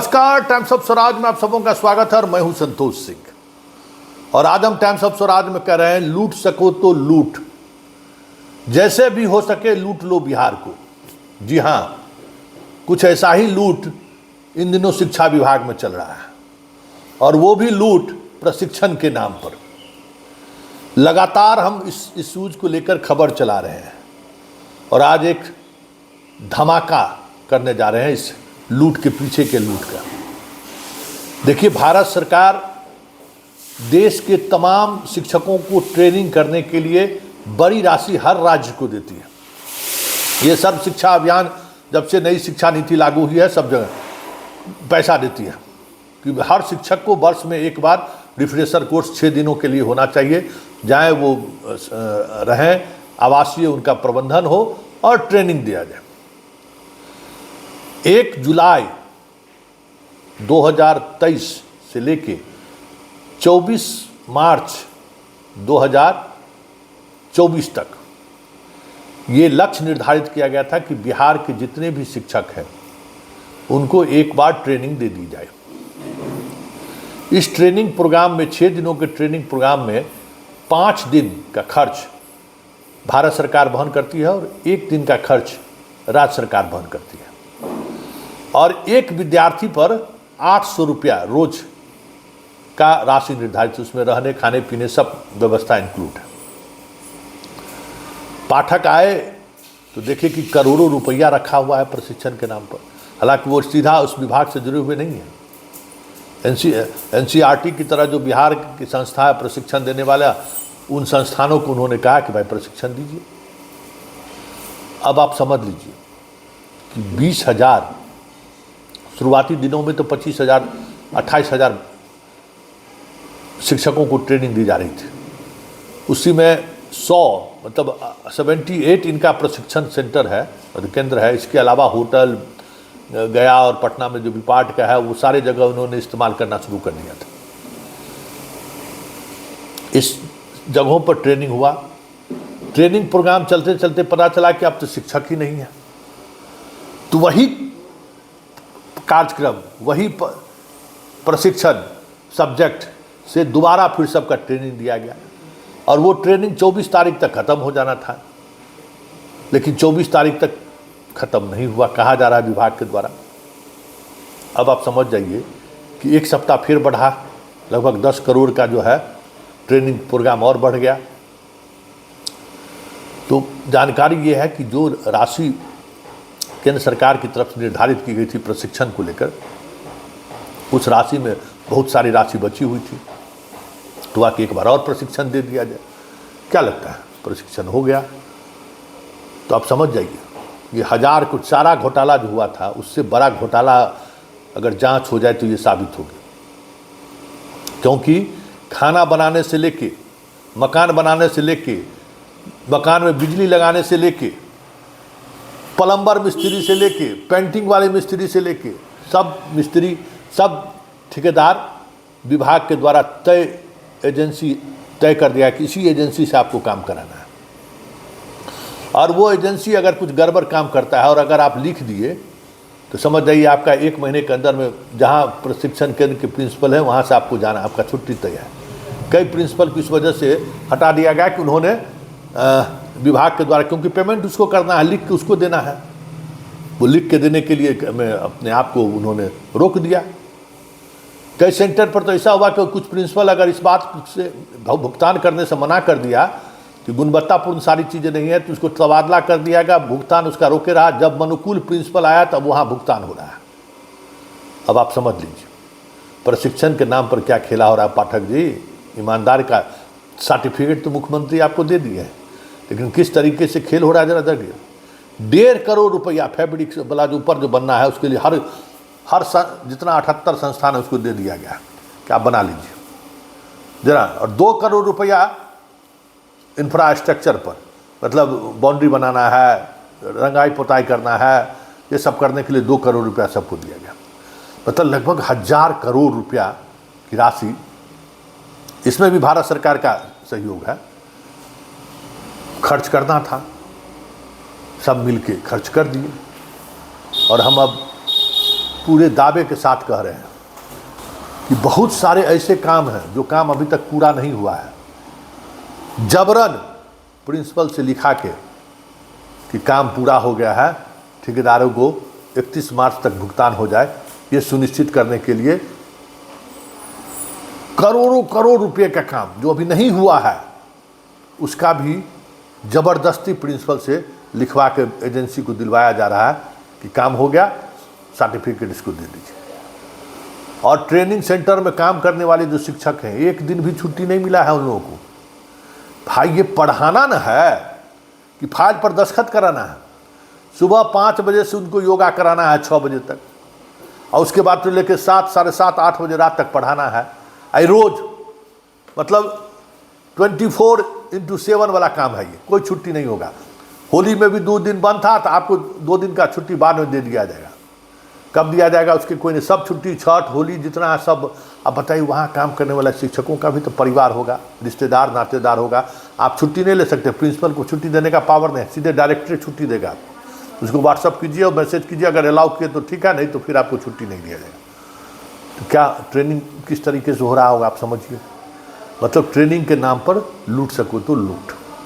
नमस्कार, times of Swaraj में आप सबों का स्वागत है और मैं हूं संतोष सिंह। और आज हम टाइम्स ऑफ स्वराज में कह रहे हैं, लूट सको तो लूट, जैसे भी हो सके लूट लो बिहार को। जी हां, कुछ ऐसा ही लूट इन दिनों शिक्षा विभाग में चल रहा है, और वो भी लूट प्रशिक्षण के नाम पर। लगातार हम इस इश्यूज को लेकर खबर चला रहे हैं और आज एक धमाका करने जा रहे हैं इस लूट के पीछे के लूट का। देखिए, भारत सरकार देश के तमाम शिक्षकों को ट्रेनिंग करने के लिए बड़ी राशि हर राज्य को देती है। ये सर्व शिक्षा अभियान जब से नई शिक्षा नीति लागू हुई है, सब जगह पैसा देती है कि हर शिक्षक को वर्ष में एक बार रिफ्रेशर कोर्स 6 दिनों के लिए होना चाहिए, जहाँ वो रहें, आवासीय उनका प्रबंधन हो और ट्रेनिंग दिया जाए। 1 जुलाई 2023 से लेके 24 मार्च 2024 तक ये लक्ष्य निर्धारित किया गया था कि बिहार के जितने भी शिक्षक हैं उनको एक बार ट्रेनिंग दे दी जाए। इस ट्रेनिंग प्रोग्राम में 6 दिनों के ट्रेनिंग प्रोग्राम में 5 दिन का खर्च भारत सरकार वहन करती है और 1 दिन का खर्च राज्य सरकार वहन करती है। और एक विद्यार्थी पर 800 रुपया रोज का राशि निर्धारित, उसमें रहने खाने पीने सब व्यवस्था इंक्लूड है। पाठक आए तो देखे कि करोड़ों रुपया रखा हुआ है प्रशिक्षण के नाम पर। हालांकि वो सीधा उस विभाग से जुड़े हुए नहीं है। एनसीईआरटी की तरह जो बिहार की संस्था है प्रशिक्षण देने वाला, उन संस्थानों को उन्होंने कहा कि भाई प्रशिक्षण दीजिए। अब आप समझ लीजिए कि 20,000, शुरुआती दिनों में तो 25,000 28,000 शिक्षकों को ट्रेनिंग दी जा रही थी। उसी में 100 मतलब 78 इनका प्रशिक्षण सेंटर है, केंद्र है। इसके अलावा होटल, गया और पटना में जो भी पार्ट का है, वो सारे जगह उन्होंने इस्तेमाल करना शुरू कर दिया था। इस जगहों पर ट्रेनिंग हुआ। ट्रेनिंग प्रोग्राम चलते चलते पता चला कि अब तो शिक्षक ही नहीं है, तो वही कार्यक्रम, वही प्रशिक्षण सब्जेक्ट से दोबारा फिर सबका ट्रेनिंग दिया गया। और वो ट्रेनिंग 24 तारीख तक ख़त्म हो जाना था, लेकिन 24 तारीख तक ख़त्म नहीं हुआ, कहा जा रहा है विभाग के द्वारा। अब आप समझ जाइए कि 1 सप्ताह फिर बढ़ा, लगभग 10 करोड़ का जो है ट्रेनिंग प्रोग्राम और बढ़ गया। तो जानकारी ये है कि जो राशि केंद्र सरकार की तरफ से निर्धारित की गई थी प्रशिक्षण को लेकर, उस राशि में बहुत सारी राशि बची हुई थी, तो आके एक बार और प्रशिक्षण दे दिया जाए। क्या लगता है, प्रशिक्षण हो गया? तो आप समझ जाइए, ये 1000 कुछ सारा घोटाला जो हुआ था, उससे बड़ा घोटाला अगर जांच हो जाए तो ये साबित होगी। क्योंकि खाना बनाने से लेके, मकान बनाने से लेके, मकान में बिजली लगाने से लेके, प्लम्बर मिस्त्री से लेके, पेंटिंग वाले मिस्त्री से लेके, सब मिस्त्री, सब ठेकेदार विभाग के द्वारा एजेंसी तय कर दिया कि इसी एजेंसी से आपको काम कराना है। और वो एजेंसी अगर कुछ गड़बड़ काम करता है और अगर आप लिख दिए तो समझ जाइए आपका 1 महीने के अंदर में जहाँ प्रशिक्षण केंद्र के प्रिंसिपल है वहाँ से आपको जाना, आपका छुट्टी तय है। कई प्रिंसिपल की इस वजह से हटा दिया गया कि उन्होंने विभाग के द्वारा, क्योंकि पेमेंट उसको करना है, लिख के उसको देना है, वो लिख के देने के लिए अपने आप को उन्होंने रोक दिया। कई सेंटर पर तो ऐसा हुआ कि कुछ प्रिंसिपल अगर इस बात से भुगतान करने से मना कर दिया कि गुणवत्तापूर्ण सारी चीज़ें नहीं है, तो उसको तबादला कर दिया गया, भुगतान उसका रोके रहा। जब अनुकूल प्रिंसिपल आया तब वहाँ भुगतान हो रहा है। अब आप समझ लीजिए प्रशिक्षण के नाम पर क्या खेला हो रहा है। पाठक जी, ईमानदार का सर्टिफिकेट तो मुख्यमंत्री आपको दे दिए हैं, लेकिन किस तरीके से खेल हो रहा है जरा देखिए। 1.5 करोड़ रुपया फैब्रिक वाला जो ऊपर जो बनना है उसके लिए हर जितना 78 संस्थान है उसको दे दिया गया कि आप बना लीजिए जरा। और 2 करोड़ रुपया इंफ्रास्ट्रक्चर पर, मतलब बाउंड्री बनाना है, रंगाई पोताई करना है, ये सब करने के लिए 2 करोड़ रुपया सबको दिया गया। मतलब लगभग 1000 करोड़ रुपया की राशि, इसमें भी भारत सरकार का सहयोग है, खर्च करना था। सब मिलके खर्च कर दिए और हम अब पूरे दावे के साथ कह रहे हैं कि बहुत सारे ऐसे काम हैं जो काम अभी तक पूरा नहीं हुआ है। जबरन प्रिंसिपल से लिखा के कि काम पूरा हो गया है, ठेकेदारों को 31 मार्च तक भुगतान हो जाए, ये सुनिश्चित करने के लिए करोड़ों करोड़ रुपए का काम जो अभी नहीं हुआ है उसका भी जबरदस्ती प्रिंसिपल से लिखवा के एजेंसी को दिलवाया जा रहा है कि काम हो गया, सर्टिफिकेट इसको दे दीजिए। और ट्रेनिंग सेंटर में काम करने वाले जो शिक्षक हैं, एक दिन भी छुट्टी नहीं मिला है उन लोगों को। भाई ये पढ़ाना न है कि फाइल पर दस्तखत कराना है। सुबह 5 बजे से उनको योगा कराना है 6 बजे तक, और उसके बाद तो लेकर 7, साढ़े 7, 8 बजे रात तक पढ़ाना है। आई रोज मतलब 24/7 वाला काम है ये, कोई छुट्टी नहीं होगा। होली में भी 2 दिन बंद था, तो आपको 2 दिन का छुट्टी बाद में दे दिया जाएगा। कब दिया जाएगा उसके कोई नहीं, सब छुट्टी, छठ, होली जितना है सब। अब बताइए वहाँ काम करने वाले शिक्षकों का भी तो परिवार होगा, रिश्तेदार नातेदार होगा। आप छुट्टी नहीं ले सकते, प्रिंसिपल को छुट्टी देने का पावर नहीं, सीधे डायरेक्टरेट छुट्टी देगा। उसको व्हाट्सअप कीजिए और मैसेज कीजिए, अगर अलाउ किए तो ठीक है, नहीं तो फिर आपको छुट्टी नहीं दिया जाएगा। तो क्या ट्रेनिंग किस तरीके से हो रहा होगा आप समझिए। मतलब ट्रेनिंग के नाम पर लूट सको तो लूट।